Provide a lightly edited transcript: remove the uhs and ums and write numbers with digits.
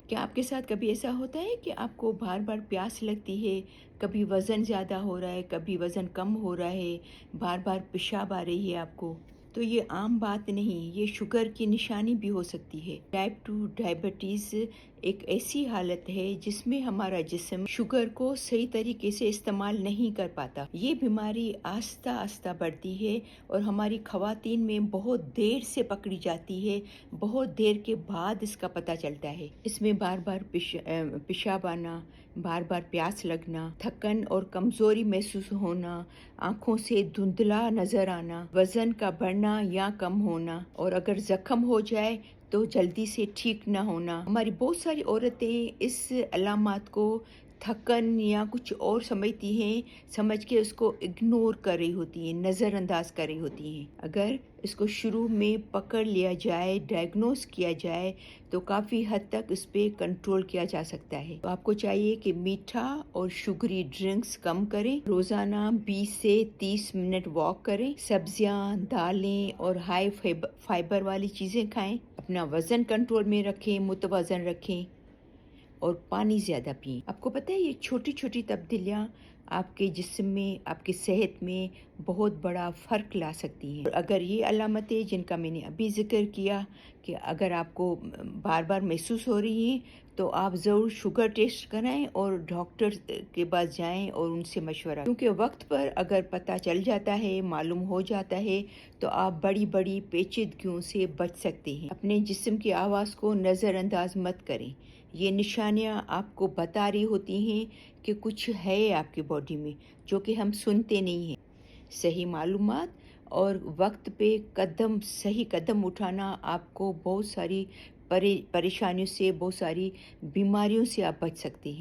کیا آپ کے ساتھ کبھی ایسا ہوتا ہے کہ آپ کو بار بار پیاس لگتی ہے، کبھی وزن زیادہ ہو رہا ہے، کبھی وزن کم ہو رہا ہے، بار بار پیشاب آ رہی ہے آپ کو؟ تو یہ عام بات نہیں، یہ شوگر کی نشانی بھی ہو سکتی ہے۔ ٹائپ 2 ڈائبٹیز ایک ایسی حالت ہے جس میں ہمارا جسم شوگر کو صحیح طریقے سے استعمال نہیں کر پاتا۔ یہ بیماری آہستہ آہستہ بڑھتی ہے اور ہماری خواتین میں بہت دیر سے پکڑی جاتی ہے، بہت دیر کے بعد اس کا پتہ چلتا ہے۔ اس میں بار بار پیشاب آنا، بار بار پیاس لگنا، تھکن اور کمزوری محسوس ہونا، آنکھوں سے دھندلا نظر آنا، وزن کا بڑھنا یا کم ہونا، اور اگر زخم ہو جائے تو جلدی سے ٹھیک نہ ہونا۔ ہماری بہت ساری عورتیں اس علامات کو تھکن یا کچھ اور سمجھتی ہیں، سمجھ کے اس کو اگنور کر رہی ہوتی ہیں، نظر انداز کر رہی ہوتی ہیں۔ اگر اس کو شروع میں پکڑ لیا جائے، ڈائگنوز کیا جائے تو کافی حد تک اس پہ کنٹرول کیا جا سکتا ہے۔ تو آپ کو چاہیے کہ میٹھا اور شوگری ڈرنکس کم کریں، روزانہ 20 سے 30 منٹ واک کریں، سبزیاں، دالیں اور ہائی فائبر والی چیزیں کھائیں، اپنا وزن کنٹرول میں رکھیں، متوازن رکھیں اور پانی زیادہ پئیں۔ آپ کو پتہ ہے یہ چھوٹی چھوٹی تبدیلیاں آپ کے جسم میں، آپ کی صحت میں بہت بڑا فرق لا سکتی ہیں۔ اور اگر یہ علامتیں جن کا میں نے ابھی ذکر کیا کہ اگر آپ کو بار بار محسوس ہو رہی ہیں تو آپ ضرور شوگر ٹیسٹ کرائیں اور ڈاکٹر کے پاس جائیں اور ان سے مشورہ، کیونکہ وقت پر اگر پتہ چل جاتا ہے، معلوم ہو جاتا ہے تو آپ بڑی بڑی پیچیدگیوں سے بچ سکتے ہیں۔ اپنے جسم کی آواز کو نظر انداز مت کریں، یہ نشانیاں آپ کو بتا رہی ہوتی ہیں کہ کچھ ہے آپ کی باڈی میں جو کہ ہم سنتے نہیں ہیں۔ صحیح معلومات اور وقت پہ صحیح قدم اٹھانا آپ کو بہت ساری پریشانیوں سے، بہت ساری بیماریوں سے آپ بچ سکتے ہیں۔